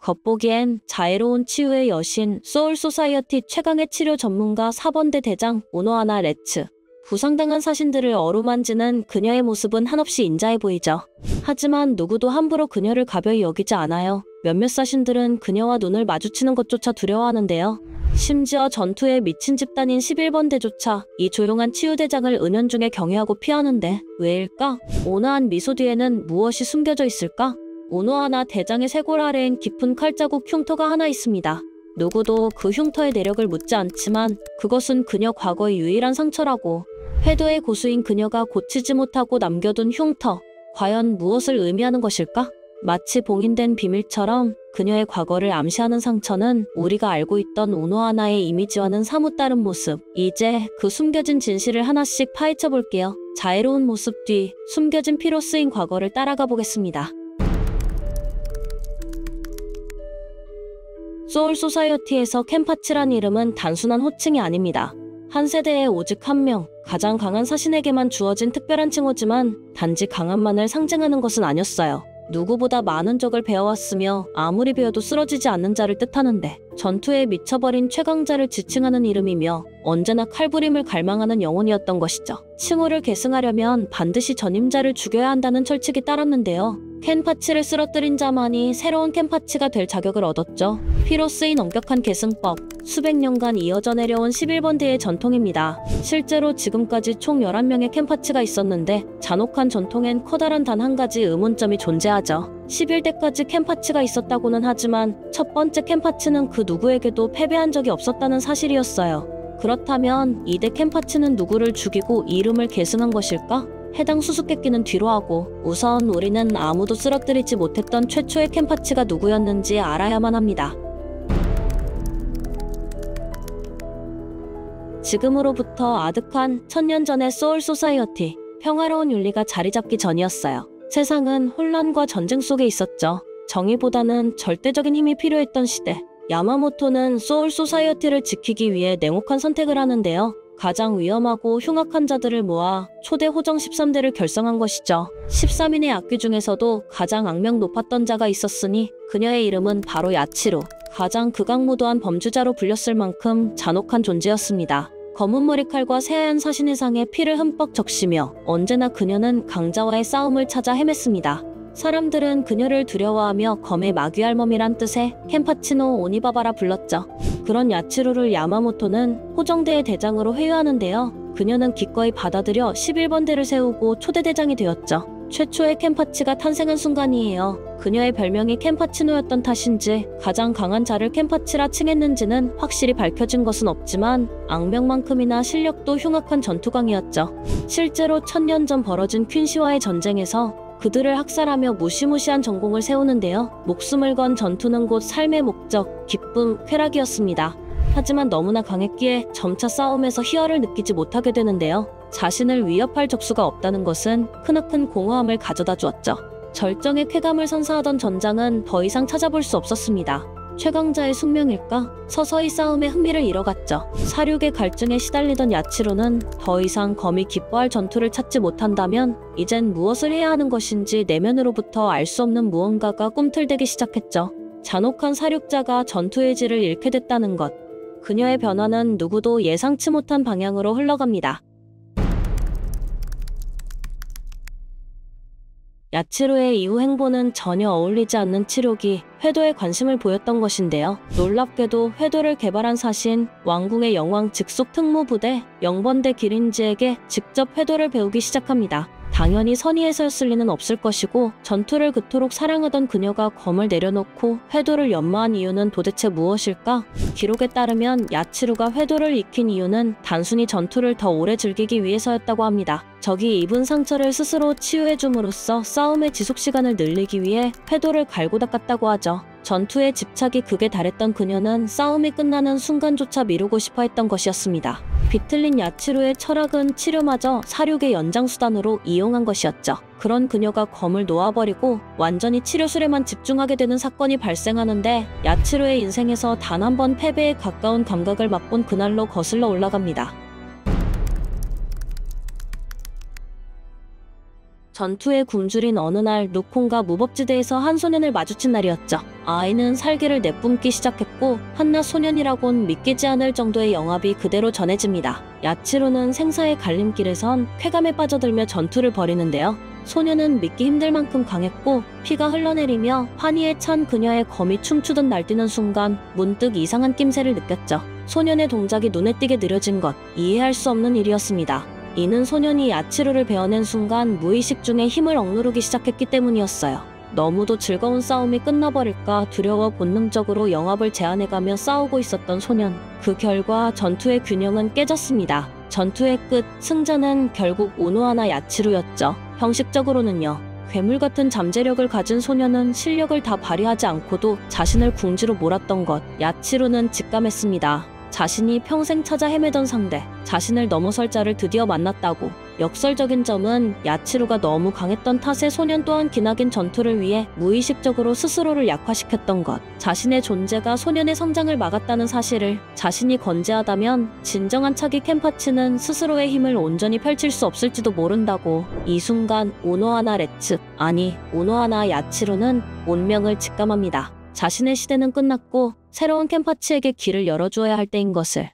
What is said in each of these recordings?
겉보기엔 자애로운 치유의 여신, 소울소사이어티 최강의 치료 전문가 4번대 대장 오노하나 레츠. 부상당한 사신들을 어루만지는 그녀의 모습은 한없이 인자해 보이죠. 하지만 누구도 함부로 그녀를 가벼이 여기지 않아요. 몇몇 사신들은 그녀와 눈을 마주치는 것조차 두려워하는데요. 심지어 전투에 미친 집단인 11번대조차 이 조용한 치유대장을 은연중에 경외하고 피하는데 왜일까? 온화한 미소 뒤에는 무엇이 숨겨져 있을까? 오노하나 대장의 쇄골 아래엔 깊은 칼자국 흉터가 하나 있습니다. 누구도 그 흉터의 내력을 묻지 않지만 그것은 그녀 과거의 유일한 상처라고. 회도의 고수인 그녀가 고치지 못하고 남겨둔 흉터. 과연 무엇을 의미하는 것일까? 마치 봉인된 비밀처럼 그녀의 과거를 암시하는 상처는 우리가 알고 있던 오노하나의 이미지와는 사뭇 다른 모습. 이제 그 숨겨진 진실을 하나씩 파헤쳐 볼게요. 자애로운 모습 뒤 숨겨진 피로 쓰인 과거를 따라가 보겠습니다. 소울소사이어티에서 켄파치란 이름은 단순한 호칭이 아닙니다. 한 세대에 오직 한 명, 가장 강한 사신에게만 주어진 특별한 칭호지만 단지 강함만을 상징하는 것은 아니었어요. 누구보다 많은 적을 배워왔으며 아무리 배워도 쓰러지지 않는 자를 뜻하는데 전투에 미쳐버린 최강자를 지칭하는 이름이며 언제나 칼부림을 갈망하는 영혼이었던 것이죠. 칭호를 계승하려면 반드시 전임자를 죽여야 한다는 철칙이 따랐는데요. 켄파치를 쓰러뜨린 자만이 새로운 켄파치가 될 자격을 얻었죠. 피로 쓰인 엄격한 계승법, 수백 년간 이어져 내려온 11번대의 전통입니다. 실제로 지금까지 총 11명의 켄파치가 있었는데 잔혹한 전통엔 커다란 단 한 가지 의문점이 존재하죠. 11대까지 켄파치가 있었다고는 하지만 첫 번째 켄파치는 그 누구에게도 패배한 적이 없었다는 사실이었어요. 그렇다면 2대 켄파치는 누구를 죽이고 이름을 계승한 것일까? 해당 수수께끼는 뒤로 하고 우선 우리는 아무도 쓰러뜨리지 못했던 최초의 켄파치가 누구였는지 알아야만 합니다. 지금으로부터 아득한 1000년 전의 소울소사이어티, 평화로운 윤리가 자리잡기 전이었어요. 세상은 혼란과 전쟁 속에 있었죠. 정의보다는 절대적인 힘이 필요했던 시대. 야마모토는 소울소사이어티를 지키기 위해 냉혹한 선택을 하는데요. 가장 위험하고 흉악한 자들을 모아 초대 호정 13대를 결성한 것이죠. 13인의 악귀 중에서도 가장 악명 높았던 자가 있었으니 그녀의 이름은 바로 야치로. 가장 극악무도한 범죄자로 불렸을 만큼 잔혹한 존재였습니다. 검은 머리칼과 새하얀 사신의 상에 피를 흠뻑 적시며 언제나 그녀는 강자와의 싸움을 찾아 헤맸습니다. 사람들은 그녀를 두려워하며 검의 마귀할멈이란 뜻의 켄파치노 오니바바라 불렀죠. 그런 야치로를 야마모토는 호정대의 대장으로 회유하는데요. 그녀는 기꺼이 받아들여 11번대를 세우고 초대대장이 되었죠. 최초의 켄파치가 탄생한 순간이에요. 그녀의 별명이 켄파치노였던 탓인지 가장 강한 자를 켄파치라 칭했는지는 확실히 밝혀진 것은 없지만 악명만큼이나 실력도 흉악한 전투광이었죠. 실제로 1000년 전 벌어진 퀸시와의 전쟁에서 그들을 학살하며 무시무시한 전공을 세우는데요. 목숨을 건 전투는 곧 삶의 목적, 기쁨, 쾌락이었습니다. 하지만 너무나 강했기에 점차 싸움에서 희열을 느끼지 못하게 되는데요. 자신을 위협할 적수가 없다는 것은 크나큰 공허함을 가져다 주었죠. 절정의 쾌감을 선사하던 전장은 더 이상 찾아볼 수 없었습니다. 최강자의 숙명일까? 서서히 싸움의 흥미를 잃어갔죠. 사륙의 갈증에 시달리던 야치로는 더 이상 검이 기뻐할 전투를 찾지 못한다면 이젠 무엇을 해야 하는 것인지 내면으로부터 알 수 없는 무언가가 꿈틀대기 시작했죠. 잔혹한 사륙자가 전투의 질을 잃게 됐다는 것. 그녀의 변화는 누구도 예상치 못한 방향으로 흘러갑니다. 야치로의 이후 행보는 전혀 어울리지 않는 치료기, 회도에 관심을 보였던 것인데요. 놀랍게도 회도를 개발한 사신, 왕궁의 영왕 직속 특무부대, 영번대 기린지에게 직접 회도를 배우기 시작합니다. 당연히 선의에서였을 리는 없을 것이고 전투를 그토록 사랑하던 그녀가 검을 내려놓고 회도를 연마한 이유는 도대체 무엇일까? 기록에 따르면 야치루가 회도를 익힌 이유는 단순히 전투를 더 오래 즐기기 위해서였다고 합니다. 적이 입은 상처를 스스로 치유해줌으로써 싸움의 지속시간을 늘리기 위해 회도를 갈고 닦았다고 하죠. 전투에 집착이 극에 달했던 그녀는 싸움이 끝나는 순간조차 미루고 싶어 했던 것이었습니다. 비틀린 야치루의 철학은 치료마저 사륙의 연장수단으로 이용한 것이었죠. 그런 그녀가 검을 놓아버리고 완전히 치료술에만 집중하게 되는 사건이 발생하는데 야치루의 인생에서 단 한 번 패배에 가까운 감각을 맛본 그날로 거슬러 올라갑니다. 전투에 굶주린 어느 날 루콘과 무법지대에서 한 소년을 마주친 날이었죠. 아이는 살기를 내뿜기 시작했고 한낱 소년이라곤 믿기지 않을 정도의 영합이 그대로 전해집니다. 야치로는 생사의 갈림길에선 쾌감에 빠져들며 전투를 벌이는데요. 소년은 믿기 힘들 만큼 강했고 피가 흘러내리며 환희에 찬 그녀의 검이 춤추듯 날뛰는 순간 문득 이상한 낌새를 느꼈죠. 소년의 동작이 눈에 띄게 느려진 것, 이해할 수 없는 일이었습니다. 이는 소년이 야치로를 베어낸 순간 무의식 중에 힘을 억누르기 시작했기 때문이었어요. 너무도 즐거운 싸움이 끝나버릴까 두려워 본능적으로 영합을 제한해가며 싸우고 있었던 소년. 그 결과 전투의 균형은 깨졌습니다. 전투의 끝, 승자는 결국 오노하나 야치로였죠. 형식적으로는요. 괴물 같은 잠재력을 가진 소년은 실력을 다 발휘하지 않고도 자신을 궁지로 몰았던 것. 야치로는 직감했습니다. 자신이 평생 찾아 헤매던 상대, 자신을 넘어설 자를 드디어 만났다고. 역설적인 점은 야치로가 너무 강했던 탓에 소년 또한 기나긴 전투를 위해 무의식적으로 스스로를 약화시켰던 것. 자신의 존재가 소년의 성장을 막았다는 사실을 자신이 건재하다면 진정한 차기 켄파치는 스스로의 힘을 온전히 펼칠 수 없을지도 모른다고. 이 순간 오노하나 레츠, 아니 오노하나 야치로는 운명을 직감합니다. 자신의 시대는 끝났고 새로운 켄파치에게 길을 열어주어야 할 때인 것을.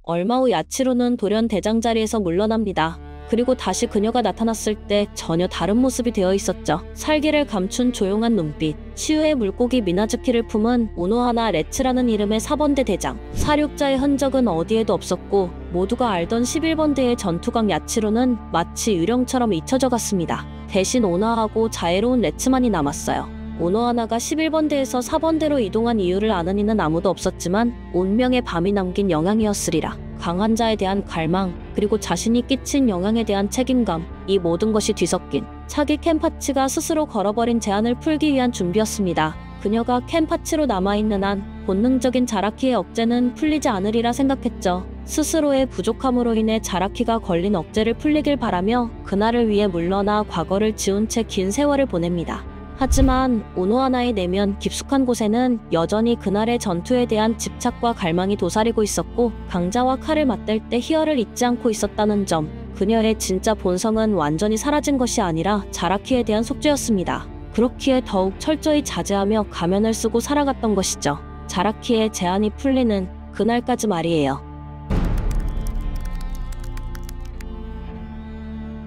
얼마 후 야치로는 돌연 대장 자리에서 물러납니다. 그리고 다시 그녀가 나타났을 때 전혀 다른 모습이 되어 있었죠. 살기를 감춘 조용한 눈빛, 치유의 물고기 미나즈키를 품은 오노하나 레츠라는 이름의 4번대 대장. 사륙자의 흔적은 어디에도 없었고 모두가 알던 11번대의 전투강 야치로는 마치 유령처럼 잊혀져 갔습니다. 대신 오나하고 자애로운 레츠만이 남았어요. 오노하나가 11번대에서 4번대로 이동한 이유를 아는 이는 아무도 없었지만 운명의 밤이 남긴 영향이었으리라. 강한 자에 대한 갈망, 그리고 자신이 끼친 영향에 대한 책임감, 이 모든 것이 뒤섞인 차기 켄파치가 스스로 걸어버린 제한을 풀기 위한 준비였습니다. 그녀가 켄파치로 남아있는 한 본능적인 자라키의 억제는 풀리지 않으리라 생각했죠. 스스로의 부족함으로 인해 자라키가 걸린 억제를 풀리길 바라며 그날을 위해 물러나 과거를 지운 채 긴 세월을 보냅니다. 하지만 오노하나의 내면 깊숙한 곳에는 여전히 그날의 전투에 대한 집착과 갈망이 도사리고 있었고 강자와 칼을 맞댈 때 희열을 잊지 않고 있었다는 점. 그녀의 진짜 본성은 완전히 사라진 것이 아니라 자라키에 대한 속죄였습니다. 그렇기에 더욱 철저히 자제하며 가면을 쓰고 살아갔던 것이죠. 자라키의 제한이 풀리는 그날까지 말이에요.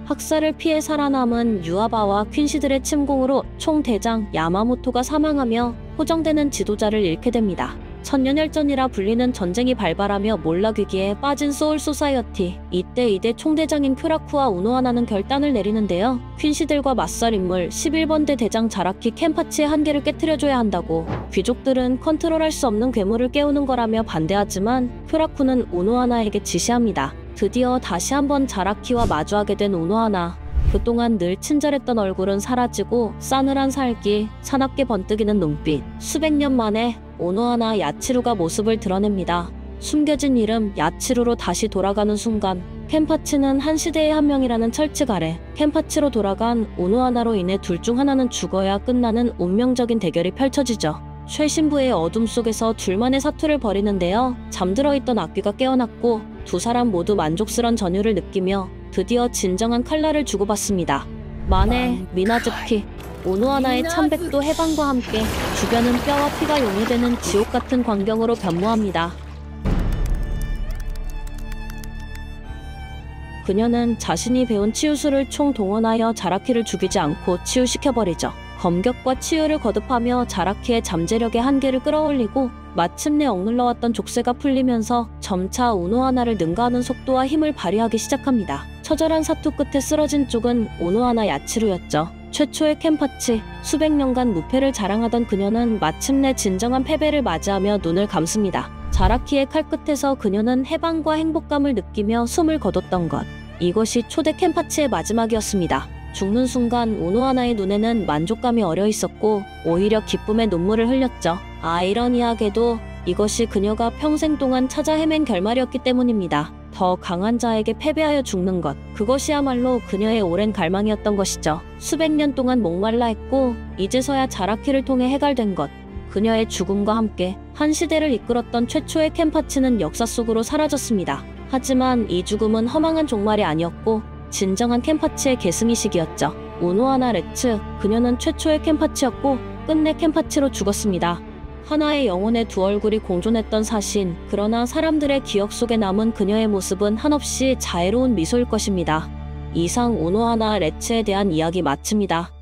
학살을 피해 살아남은 유아바와 퀸시들의 침공으로 총대장 야마모토가 사망하며 호정되는 지도자를 잃게 됩니다. 천년혈전이라 불리는 전쟁이 발발하며 몰락위기에 빠진 소울소사이어티. 이때 2대 총대장인 쿄라쿠와 우노하나는 결단을 내리는데요. 퀸시들과 맞설 인물 11번대 대장 자라키 켄파치의 한계를 깨트려줘야 한다고. 귀족들은 컨트롤할 수 없는 괴물을 깨우는 거라며 반대하지만 쿄라쿠는 우노하나에게 지시합니다. 드디어 다시 한번 자라키와 마주하게 된 오노하나. 그동안 늘 친절했던 얼굴은 사라지고 싸늘한 살기, 사납게 번뜩이는 눈빛. 수백 년 만에 오노하나 야치루가 모습을 드러냅니다. 숨겨진 이름 야치루로 다시 돌아가는 순간 켄파치는 한 시대의 한 명이라는 철칙 아래 켄파치로 돌아간 오노하나로 인해 둘 중 하나는 죽어야 끝나는 운명적인 대결이 펼쳐지죠. 쇠신부의 어둠 속에서 둘만의 사투를 벌이는데요. 잠들어 있던 악귀가 깨어났고 두 사람 모두 만족스런 전율을 느끼며 드디어 진정한 칼날을 주고받습니다. 만에 미나즈키, 오노하나의 참백도 해방과 함께 주변은 뼈와 피가 용해되는 지옥 같은 광경으로 변모합니다. 그녀는 자신이 배운 치유술을 총동원하여 자라키를 죽이지 않고 치유시켜버리죠. 검격과 치유를 거듭하며 자라키의 잠재력의 한계를 끌어올리고 마침내 억눌러왔던 족쇄가 풀리면서 점차 오노하나를 능가하는 속도와 힘을 발휘하기 시작합니다. 처절한 사투 끝에 쓰러진 쪽은 오노하나 야치루였죠. 최초의 켄파치, 수백 년간 무패를 자랑하던 그녀는 마침내 진정한 패배를 맞이하며 눈을 감습니다. 자라키의 칼끝에서 그녀는 해방과 행복감을 느끼며 숨을 거뒀던 것. 이것이 초대 켄파치의 마지막이었습니다. 죽는 순간 오노하나의 눈에는 만족감이 어려 있었고 오히려 기쁨의 눈물을 흘렸죠. 아이러니하게도 이것이 그녀가 평생 동안 찾아 헤맨 결말이었기 때문입니다. 더 강한 자에게 패배하여 죽는 것. 그것이야말로 그녀의 오랜 갈망이었던 것이죠. 수백 년 동안 목말라 했고 이제서야 자라키를 통해 해갈된 것. 그녀의 죽음과 함께 한 시대를 이끌었던 최초의 켄파치는 역사 속으로 사라졌습니다. 하지만 이 죽음은 허망한 종말이 아니었고 진정한 켄파치의 계승이식이었죠. 우노하나 레츠, 그녀는 최초의 켄파치였고 끝내 켄파치로 죽었습니다. 하나의 영혼의 두 얼굴이 공존했던 사신, 그러나 사람들의 기억 속에 남은 그녀의 모습은 한없이 자애로운 미소일 것입니다. 이상 우노하나 레츠에 대한 이야기 마칩니다.